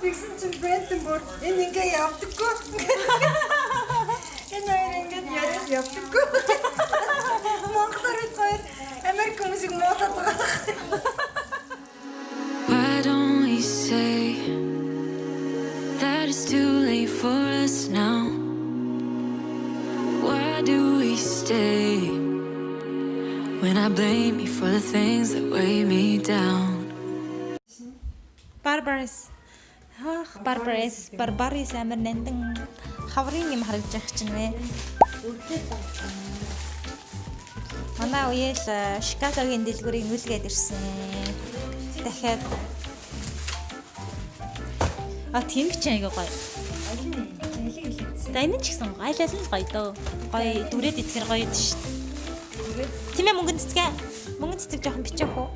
Тэгсэн чинь Брентон бүр энэ ингээ явдаггүй. Энэ хоёр ингээ явдаггүй. Монголоор хоёр Америк хүмүүсийг муудаад байгаа. Why don't we say that it's too late for us now? Why do we stay when I blame you for the things that weigh me down? Barbaris. Barbaris амар нандин хаврын юм харагдаж байгаа чинь вэ. Манай уял Шикагогийн дэлгүүрийг нүлгээд ирсэн. Дахиад тийм ч айгаа гоё. За энэ ч гэсэн айлал нь гоё дөө. Гоё дүрээд итгэр гоё дээ шүү дээ. Тийм ээ мөнгөн цэцэг жоохон бичих уу?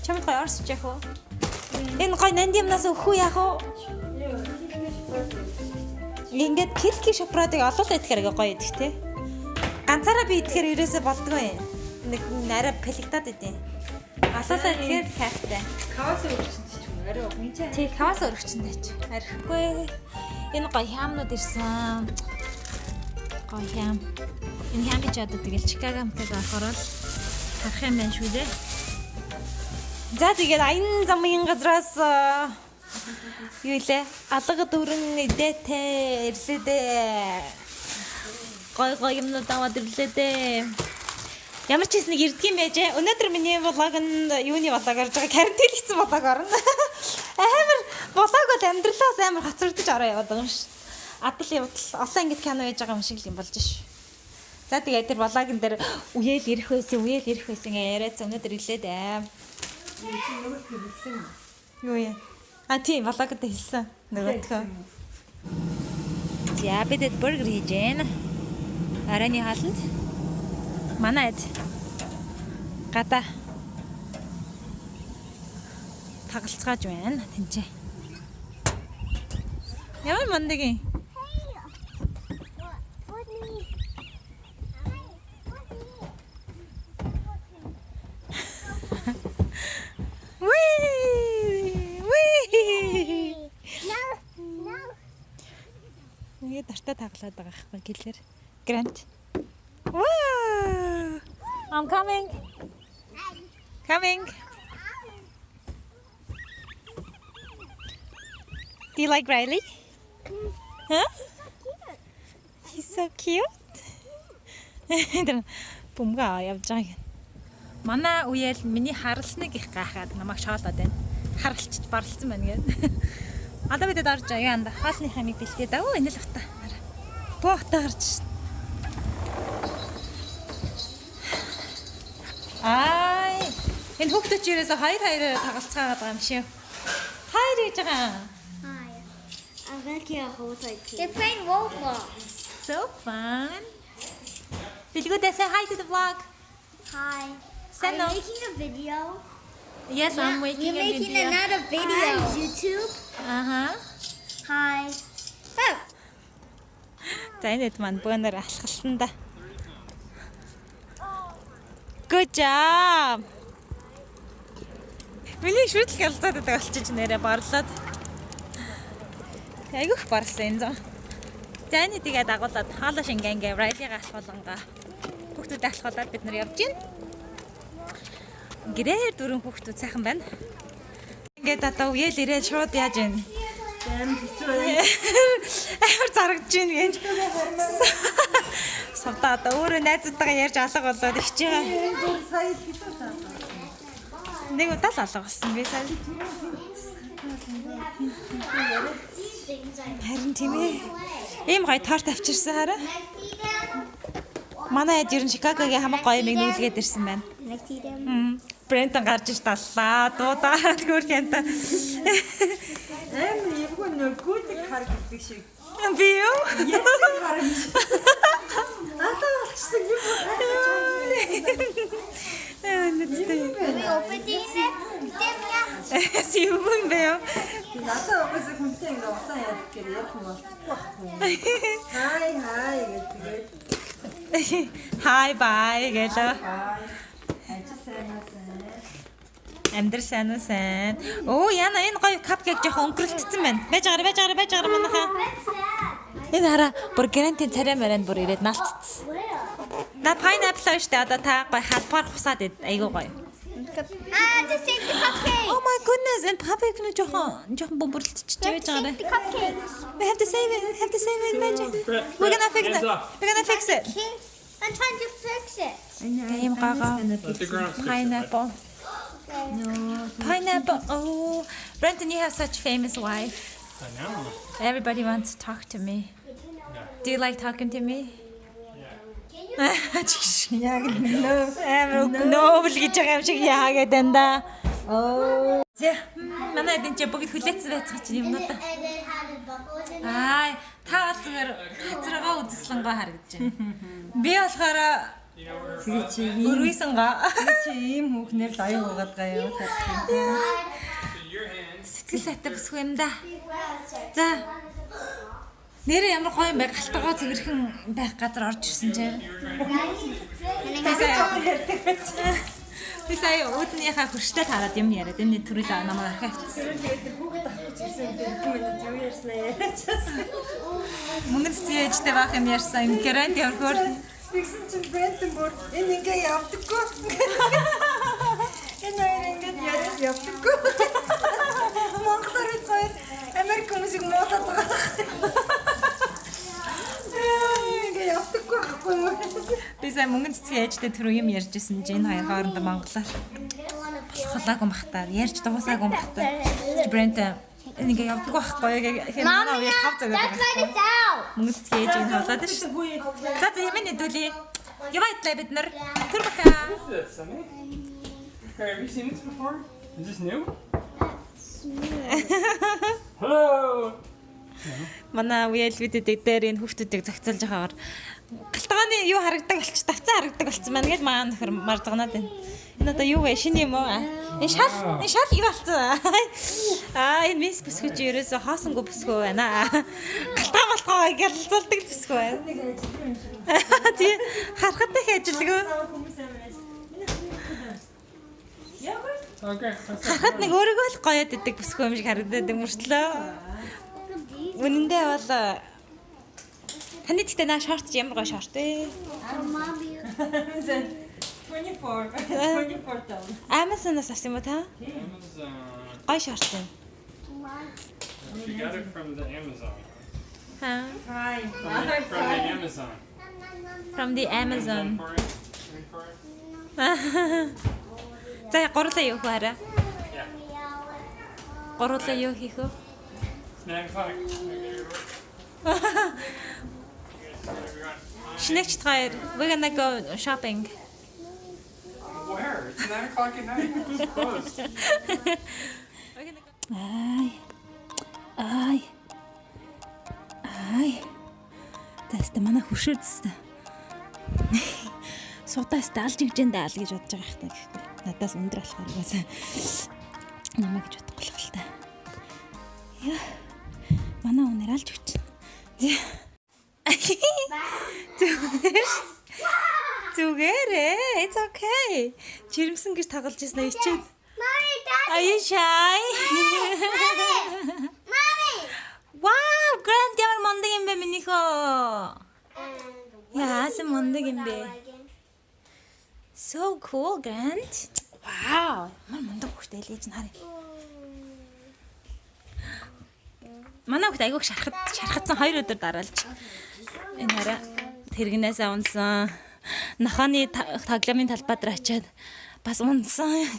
Чамд гоё орсож яах вэ? Энэ гоё нандимнаас өгөх яах вэ? Ингээд килки шоколадыг олуулаад идэхээр гоё идэх те. Ганцаараа би идэхээр ерөөсөө болдгоо юм. Нэг арай пелектад идэв. Олуулаад идэхээр хайртай. Кавас өргөчсөн ч юм арай өгнө. Тий, кавас өргөчсөндөө ч. Арихгүй. Энэ гоё хямнууд ирсэн. Гоё хям. Энэ хямыг ч одоо тэгэл Чикагомтэйг орохоор л харах юм байна шүү дээ. За тэгээд аян замын газраас юу илээ? Алга дөрөн идэтэ ирлээ дээ. Гой юмнууд аваад ирлээ дээ. Ямар ч хэсэг ирдэг юм байж. Өнөөдөр миний влогонд юуны влог орж байгаа? Карантин хийсэн влог орно. Амар влог бол амьдралаас амар хоцрогдож ороо яваад байгаа юм ш. Адал явдал олон ингэ кино хийж байгаа юм шиг юм болж ш. За тэгээд тэр влогын дээр үеэл ирэх байсан яриад өнөөдөр ирлээ дээ. Юу яа? Тийм влогод хэлсэн. Нөгөөдхөө. За бид бургер хийж гэн. Арайны хаалт. Манайд гадаа тагалцгааж байна тэнцээ. Ямар мандгийн? Нэг дартаа таглаад байгаа байхгүй гэлээр. Grant. Wow! I'm coming. Do you like Riley? Huh? He's so cute. Бумгаа явж байгаа юм. Манай үеэл миний харалсныг их гайхаад намайг шоолоод байна. Харалчиж барлцсан байна гэдэг. Одоо бидэд орж байгаа янда хаалны хамиг бэлдээд аа энэ л бата. Боохтой гарч. Ай, энэ хүүхдүүд чирээс хоёр тагалцгаагаад байгаа юм шиг. Хоёр гэж байгаа. Hi. I'm making a whole type. They're playing Roblox. So fun. Did you go there say hi to the vlog? Hi. Say Are no. you making a video? Yes, I'm making You're a making video. another video. On YouTube? Uh-huh. Hi. Oh. За энэ маань бөөнөр алхалсан да. Good job. Миний шүтлэг ялцаад байдаг болчих нэрээ барлаад. Айгүйх барсан энэ зам. За энэ тийгээ дагуулад хаалаа шингэнгээ Райлига алхуулангаа. Хүүхдүүд алхуулаад бид нар явж гин. Гэрээр дөрөв хүүхдүүд сайхан байна. Ингээд одоо үеэл ирээд шууд яаж ийн. Амар зарагдж байна гэж. Савда одоо өөрөө найзтайгаа ярьж алга болоод ихж байгаа. Нэг удаа л алга болсон би сая. Харин тийм ээ. Ийм гоё торт авчирсан хараа. Манай хэд ер нь Шикагогийн хамаг гоё юмыг нүүлгээд ирсэн байна. Брентон гарч иж таллаа. Дуудаад гүрхэнтэй. Амар яг нөгөөдийг харагддаг шиг. Би юу? Атаа болчихсон юм Аа нэцтэй. Open these. Сивэн бэё. Атаа угаасаа хүнтэй ингээ усан яах гэхээр яг хүн болохгүй байхгүй. Хай гэдэг. Hi bye гэлээ. Ажил сайн байна. Амдэр сайн уу сайн. Оо яна энэ гоё капкейк жоохон өнгөрөлтсөн байна. Байж байгаа манайхаа. Энэ хараа бүр гэрэнтийн царай маранд бүр ирээд наалцсан. На pineapple шүү дээ. Одоо та гоё халбаар хусаад айгуу гоё. Just take the cupcake. Oh my goodness, and cupcake нь жоохон бөмбөрлөлтөж байж байгаа. The cupcakes. We have to save it, magic. We're gonna fix it. I'm trying to fix it. Ийм гага. Pineapple. Pineapple. Oh, Brenton, you have such famous wife. I know. Everybody wants to talk to me. Do you like talking to me? Яг нөө. Нобл гэж байгаа юм шиг яагаад дандаа. Оо. Манай эдэн чи бүгд хүлээцсэн байцгаа чи юм уу та. Аа, та бол зүгээр газаргаа үзэсгэлэнгаа харагдаж байна. Би болохоор Тэгээ чи өрөөсөнгөө ийм хүүхнээр л аян угаад гаяа. сэтгэл сайтай бүсгүй юм да. За. Нэрээ ямар гоё юм бэ? Галтгаа цэвэрхэн байх газар орж ирсэн чинь. Би сая үүднийхээ хөрштэй тараад юм яриад энэ төрөл намайг архивцсан. Мөнгө цэцгээжтэй байх юм ярьсан. Юм гэрэнт явхоор Тэгсэн чинь Брентон бүр энэ ингээ явдаггүй. Энэ ингээ явдаггүй. Монголоор хоёр Америк хүмүүсийг муудаад байгаа. Ингээ явдаггүй байхгүй юу? би сая мөнгө цэцгээжтэй тэр юм ярьжсэн чинь энэ хоёр хоорондоо монголоор болохлаагүй махтаа ярьж дуусаагүй махтаа. Брентон ингээ явдаггүй байхгүй яг манай үе хав цагаад байгаа. Мөнгө цэцгээж энэ хавлаад шүү. За юм нэдүүлээ. Яваадлаа бид нар тэр бака. What's this, Sunny? Have you seen this before? Is this new? Hello! Манай үеэл бидэд дээр энэ хүүхдүүдийг зохицуулж байгаагаар галтгааны юу харагдаг болчих тавцаа харагдаг болсон байна гэж маань нөхөр марзганаад байна. Энэ одоо юу вэ? Шинэ юм уу? Энэ шал юу болсон? Энэ мис бүсгүйч ерөөсө хоосонгүй бүсгүй байна. Галтгаа гялцуулдаг бүсгүй байна. Тий харахад их ажилгүй. Okay. Харахад нэг өөрийгөө л гоёд идэг бүсгүй юм шиг харагдаад мөртлөө. Үнэндээ бол таны тэгтээ наа шорт ямар гоё шорт вэ? 24,000. Amazon-аас авсан юм уу та? Amazon. Гоё шорт юм. You got it from the Amazon. Ха. From the Amazon. From the Amazon. For it? For it? За гурлаа юу хараа? Yeah. Гурлаа юу хийх вэ? 9 o'clock. Шинэгч тгаар we're gonna go shopping. Where? It's 9 o'clock at night. It's closed. Ай. Тэстэ манай хөшөөдсөн. Суудаас алж игжэндээ ал гэж бодож байгаа хэрэг гэхгүй. Надаас өндөр болохоор угаасаа намаа гэж бодохгүй л та. Яа. Манай өнөр алж өгч. Зүгээрээ. It's okay. Жирэмсэн гэж тагалж ирсэн ичээд. Mommy, Daddy. Are you shy? Mommy. Wow, Grant ямар мондөг юм бэ минийхөө. Яасан мондөг юм бэ? So cool, Grant. Wow, мондөг хөштэй л ээж нарыг. Манай хөхт айгуух шархацсан 2 өдөр дараалж. Энэ хараа тэргнээс унсан. Нохооны тагламын талбай дээр очиад бас унсан.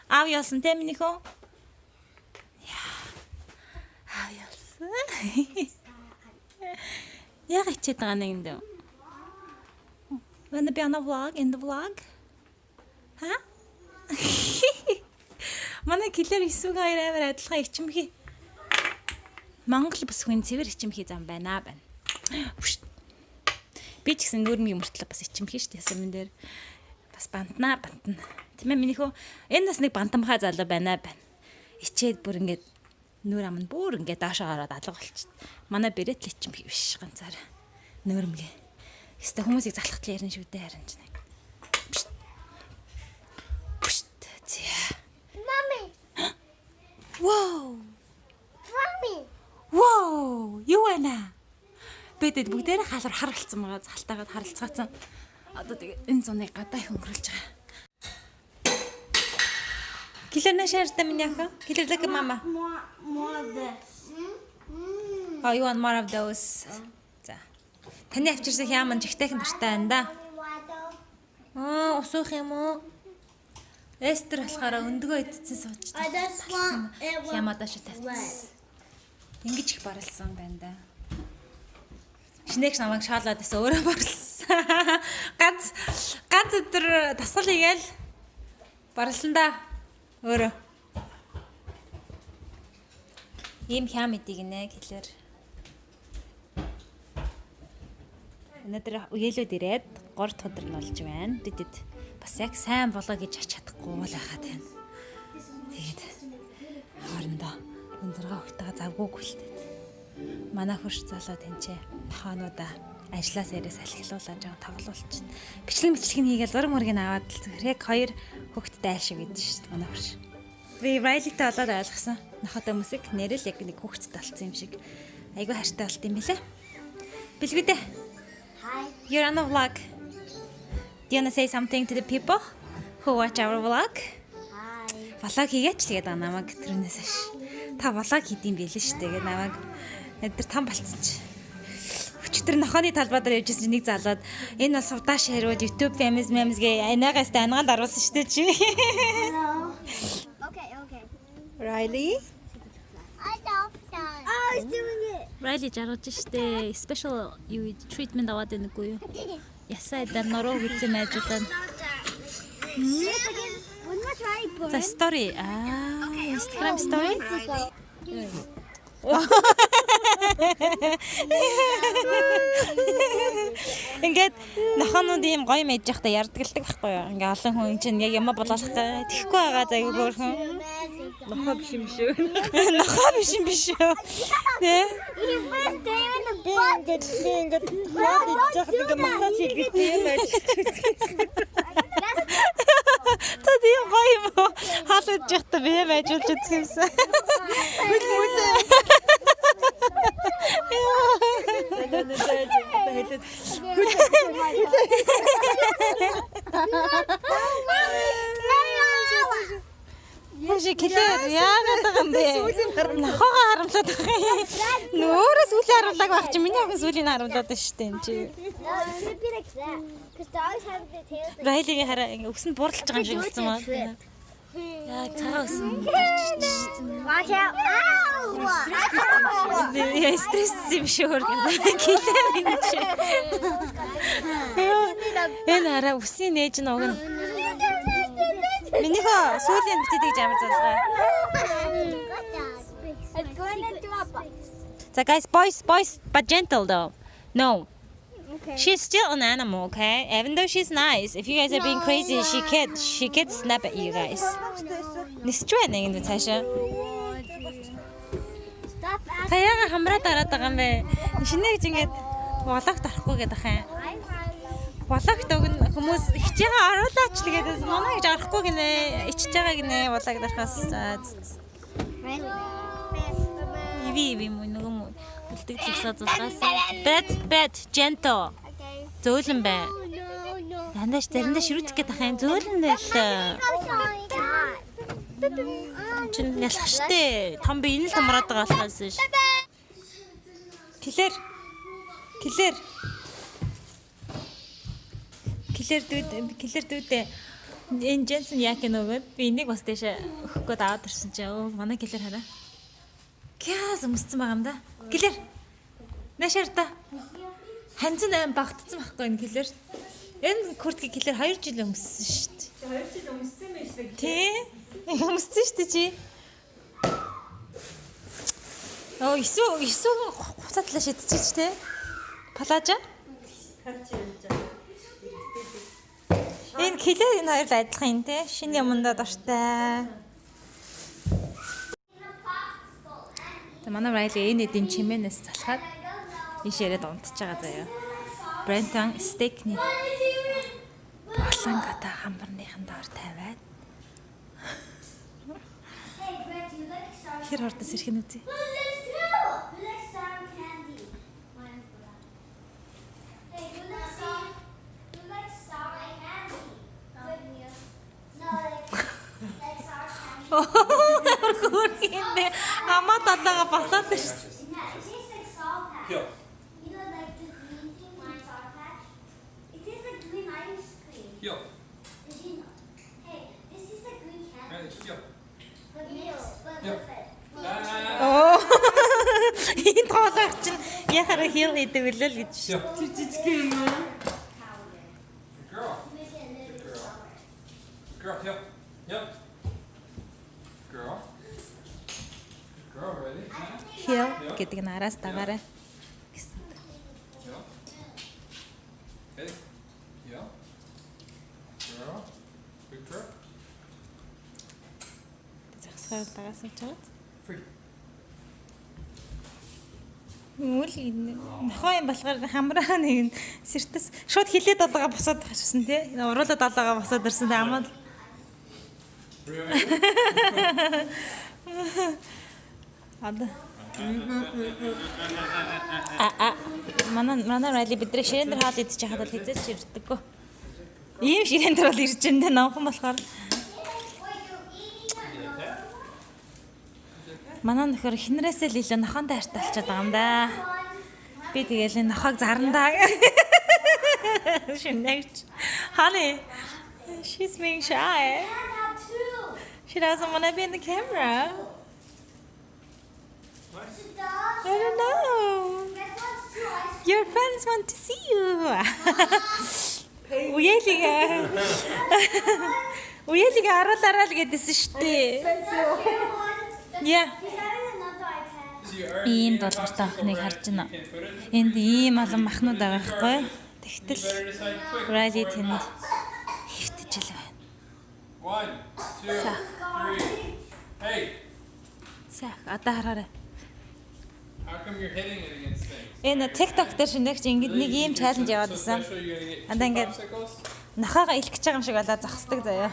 Аав ялсан те минийхөө. Аав ялсан. Яг ичээд байгаа нэг юм дөө. Wanna be on the vlog? In the vlog? Huh? Манай киллер исүүг хоёр амар адилхан ичимхий. Монгол бүсгүй цэвэр ичимхий зам байна. Би ч гэсэн нүүрмийн мөртлөө бас ичимхий шүү дээ. Ясамын дээр бас бантна. Тийм ээ минийхөө энэ бас нэг бантамхай залуу байна. Ичээд бүр ингээд нүүр амн бүр ингээд доошоо ороод алга болчих. Манай бэрет л ичимхий биш ганцаараа. Нүүрмгээ. Хэвээ хүмүүсийг залхахтал ярина шүү дээ харин ч нэг. Зя. Wow. Mommy. Wow. Юу байна? Бэдэд бүгдээрээ харуулсан байгаа. Залтаагаад харилцаацсан. Одоо тэгээ энэ зуныг гадаа их өнгөрүүлж байгаа. Килэр нашаартай минь яха? Килэр лэг мама. More of this. Oh, you want more of those? За. Таны авчирсан хяман жигтэйхэн дуртай байна да. Ус уух юм уу? Эстер болохоор өндгөө идсэн сууч. I just want it with Хямадаа шүү тавьчихсан. Ингиж их баралсан байна да. Шинээгч намайг шаалаад байсан өөрөө баралсан. Ганц өдөр тасгал хийгээл баралсан да. Өөрөө. Ийм хям идийг нэ хэлэр. Өнөөдөр уялууд ирээд 3 дахь өдөр нь болж байна. Бидэд бас яг сайн болоо гэж ач чадахгүй л байхад байна. Тэгээд хоорондоо энэ 6 хүүхдтэйгээ завгүйг үлдээд. Манай хурц залуу тэнцээ тохоонуудаа ажлаас ирээс салхилуулаад жоо тоглуулчихна. Бичлэг хийгээл зураг мөргийг аваад л яг 2 хүүхдтэй аашиг гэдэг шүү дээ манай хурц. Би Райлитай болоод ойлгосон. Нохотой хүмүүсийг нэрэл яг нэг хүүхдтэй болсон юм шиг. Айгүй хайртай болт юм билээ. Билгүдээ. Hi. You're on a vlog. Do you want to say something to the people who watch our vlog? Hi. Vlog хийгээч тэгээд намайг түрүүнээс хаш. Та vlog хийдэм байлээ шүү дээ. Тэгээд намайг өдөр там болцсон чи. Өчтөр нохооны талбай дээр явжсэн чи нэг залууд энэ бол сувдаа ширүүд YouTube famous memes гээ анаагаас тангаанд оруулсан шүү дээ чи. Hello. Okay. Riley? I love that. Oh, he's doing it. Riley жаргаж штэ. Special юу treatment аваад байгагүй юу? Ясаа дээр нороо хийсэн мэжлэн. When was Riley born? За story. Instagram story. Ингээд нохонууд ийм гоё мэдж явахдаа ярдгалдаг байхгүй юу? Ингээ олон хүн чинь яг юм болоолох тэгэхгүй байгаа заяа хөөрхөн. Нохоо биш юм шүү. Нохоо биш юм биш шүү. Тэ? He was there in the butt. Ингээд яа гэж яхад массаж хийх юм байж. Та тийм гоё юм уу? Хаалж явахдаа би байж болж үзчихсэн. Яши килэр яагаад байгаа юм бэ? Нохоогоо харамлаад байгаа юм. Нөөрөөс үл харамлаг байх чи миний охин сүлийн харамлаад байна шүү дээ энэ чи. No, it should be like that. Because dogs have their tails like Райлигийн хараа ингээ өсөнд бууралж байгаа юм шиг болсон байна. Яа цагаан өсөн. Watch out. Ow! Яа стресс юм шиг хөргөн. Килэр энэ чи. Энэ хараа өсний нээж нь уг нь. Минийхөө сүүлийн битдэг ямар залгаа. It's going to drop us. So guys, boys, but gentle though. No. Okay. She's still an animal, okay? Even though she's nice, if you guys are being crazy, she could snap at you guys. Нисчвэн ингэ цаашаа. Stop asking. Таяга хамраа дараад байгаа юм бэ? Шинэ гэж ингэж волог тарахгүй гэдэг ахын. Волог догн хүмүүс хичээгээ оруулаач л гэдэг манай гэж арахгүй гинэ. Ичж байгаа гинэ волог дарахаас. Иви мөн нөгөө мөн үлдэг тусаа зулгаас. Bad gentle. Зөөлөн бай. No. Яндаш заримдаа ширүүтэх гэдэг ахын зөөлөн байлаа. Чин ялах штэ. Том би энэ л томроод байгаа болохоос ш. Килэр дүүдээ. Энэ Jensen яг нөгөөд би энийг бас дэше өгөх гээд аваад ирсэн чи. Оо манай килэр хараа. Кяас өмссөн байгаа юм да. Килэр. Нашаар та. Ханцан аим багтцсан байхгүй энэ килэр. Энэ куртки килэр 2 жил өмссөн шүү дээ. 2 жил өмссөн байж л. Тий. Өмссөн шүү дээ чи. Оо исүү хуцаатлаа шидчихэж тий. Палажа. Энэ килэр энэ хоёр л адилхан юм тий. Шинэ юмдаа дуртай. Манай Райли энэ эдийн чимээнээс залхаад ишээрээ унтж байгаа заяа. Брентон стейкний болонготой хамбарныхан доор тавиад. Тэр хурдас ирэх нь үзье. Who likes sour candy? Mine's black. Hey, who likes sour candy? Good news. No, like sour candy. Хөрхиндээ амаа талаага басаад ирсэн. Yeah, it tastes like Sour Patch. Here. You know, like the green thing, my Sour Patch? It tastes like green ice cream. Here. Did you know? Hey, this is like green candy. Right, here. But mixed, but Yeah. with it. Оо. Энэ тоолог чинь яхаар хил хийдэг үлээ л гэж. Here. Жижиг юм уу? Girl. Make it a little bit sour. Girl, here. Yep. Girl. Girl, ready? Хил гэдэг нь араас дагаарай. Yeah. Hey. Yeah. Girl. Good girl. Загсгаар дагаас авч байгаа. Free. Үл нохоо юм болохоор хамраа нэг нь сэртэс шууд хилээд олгоо босоод хашсан тий. Уруулаад олгоо босоод ирсэн тий амаа. Really? Ада. Манай райли бидний ширээн дээр хаал идчих хадад хизээч ирдэггүй. Ийм ширээн дээр бол ирж энэ намхан болохоор манай нөхөр хинрээсээ л илүү нохоон дайртай болчиход байгаа юм да. Би тэгээл энэ нохоог зарандаа. Шинэгч. Honey, she's being shy. And have two. She doesn't want to be in the camera. She does. I don't know. Guess what's two ice Your friends want to see you. Уялига. Уялига аруулаарай л гэдээсэн шүү дээ. Yeah. He's having another iPad. So you are. Ийм дуулгартай охиныг харж байна. Энд ийм олон махнууд байгаа байхгүй. Тэгтэл Better decide quick. Riley тэнд хөвтөж л байна. 1, 2, 3. Hey, Сах одоо хараарай. how come you're hitting it against things? Энэ TikTok дээр шинэгч ингэж нэг ийм чаленж яваад So байсан. special, you're gonna get And then two get- popsicles. Нохоогоо илгэж байгаа юм шиг болоо зогсдог заяа.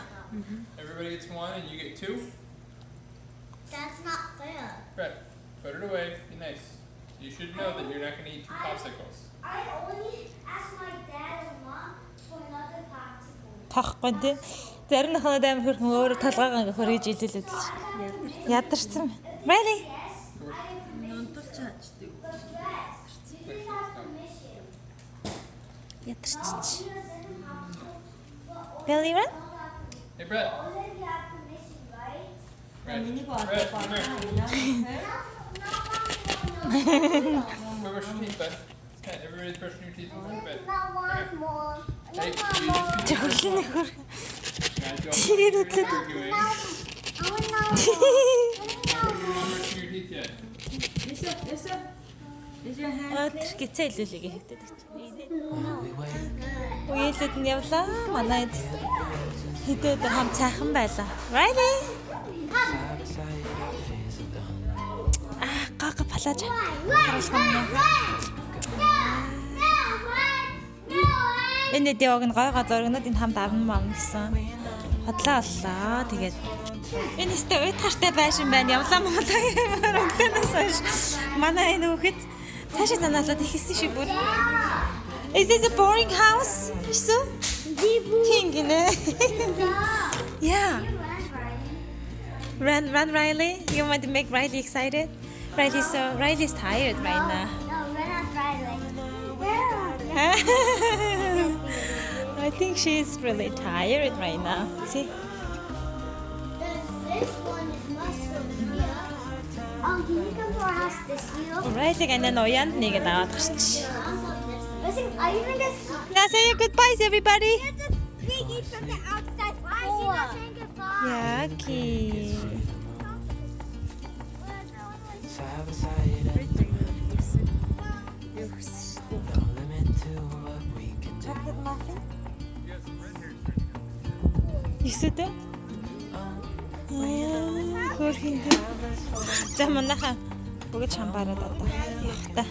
Everybody gets one and you get two. That's not fair. Right, put it away. Be nice. You should know that you're not gonna eat two popsicles. I only asked my dad and mom for another popsicle. Тахгүй тий. Зарим нохонод амар хөрхөн өөрөө толгойгоо ингээ хөргөж илүүлээд л ядарсан. Riley. Yes, I have Нунтал чаачдаг. the best. You didn't have permission. Ядарч. You didn't have to. Billy run? Hey, Brett. Only if you have permission, right? Brett. Миний Brett, бод come here. Go brush your teeth, bud. Okay, everybody's brushing your teeth before bed. Not one more. Hey, you just keep Хөрхөн хөрхөн. Guys, don't Чигээр what үтлээд. you're doing. I want no You're not brushing your teeth yet. Эсэ. Is your hand? Өдөр гизээ илүүлэгээ хэвтээд байна. Уялууд нь явлаа. Манай хэдээд хам цайхан байлаа. Riley. Гага палаж. Энэ дэвог нь гой газаргнууд энэ хамт авна мам гэсэн. Хотлоо оллоо. Тэгээд энэ өстө уйтгартай байшин байна. Явлаа Монголаа өглөөнөөс хойш. Манай энэ хүүхэд цаашаа санаалаад ихсэн шиг бүр. Is this a boring house? So? Tingine. Yeah. Run, Riley. You want to make Riley excited? Riley's tired right now. No, we're not driving. I think she's really tired right now. See? This one is mushroom here. Oh, can you come to our house this year? Riley ganyan oyand нэг даваад гарч. Listen, are you gonna Now say your goodbyes, everybody. There's a piggy from the outside. Why is he not saying goodbye? Yucky. Chocolate muffin? Юусэдэ? Хөрхин. За манайхаа бүгд шамбараад одоо явах та.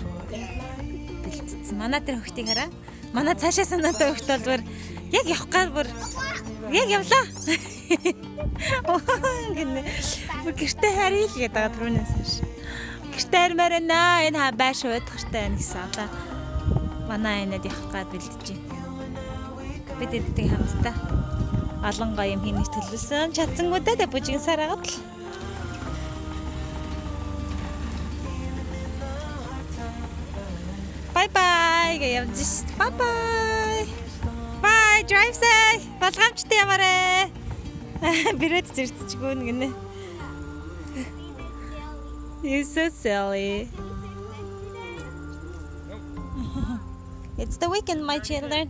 Бэлтцсэн. Манай тэр хөхтийг хараа. Манай цаашаа санаатай хөхт бол бүр яг явах гал бүр Яг явлаа. Гинэ. Гэртээ харъя л гэдэг байгаа түрүүнээс хойш. Гэртээ хармаар байна. Энэ хаа байш уудах гэртээ байна гэсэн одоо манай энэд явах гад бэлдэж байна. Бид эддэг хамтдаа олон гоё юм хийх төлөвлөсөн. Чадсангуудаа тэ бүжиг сараагаад л. Bye bye гэж явж шít. Bye bye. Bye, drive safe. Балгаамжтай ямаарэ. Бирэд зэрцчихгүй гинэ. You're so silly. It's the weekend, my children.